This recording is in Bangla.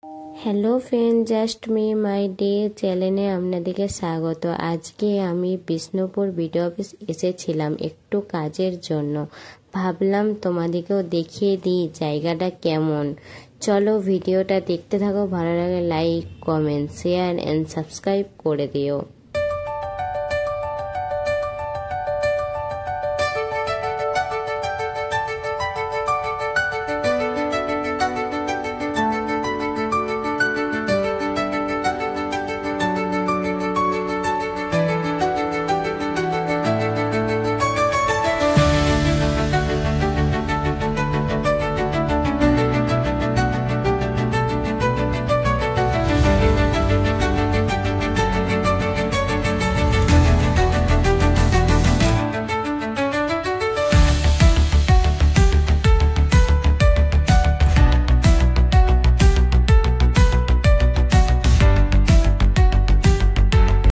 Hello friend, just me my day চ্যানেলে আপনাদেরকে স্বাগত। আজকে আমি বিষ্ণুপুর বিডিও অফিস এসেছিলাম একটু কাজের জন্য। ভাবলাম তোমাদেরকেও দেখিয়ে দিই জায়গাটা কেমন। চলো ভিডিওটা দেখতে থাকো, ভালো লাগে like, comment, share and subscribe করে দিও।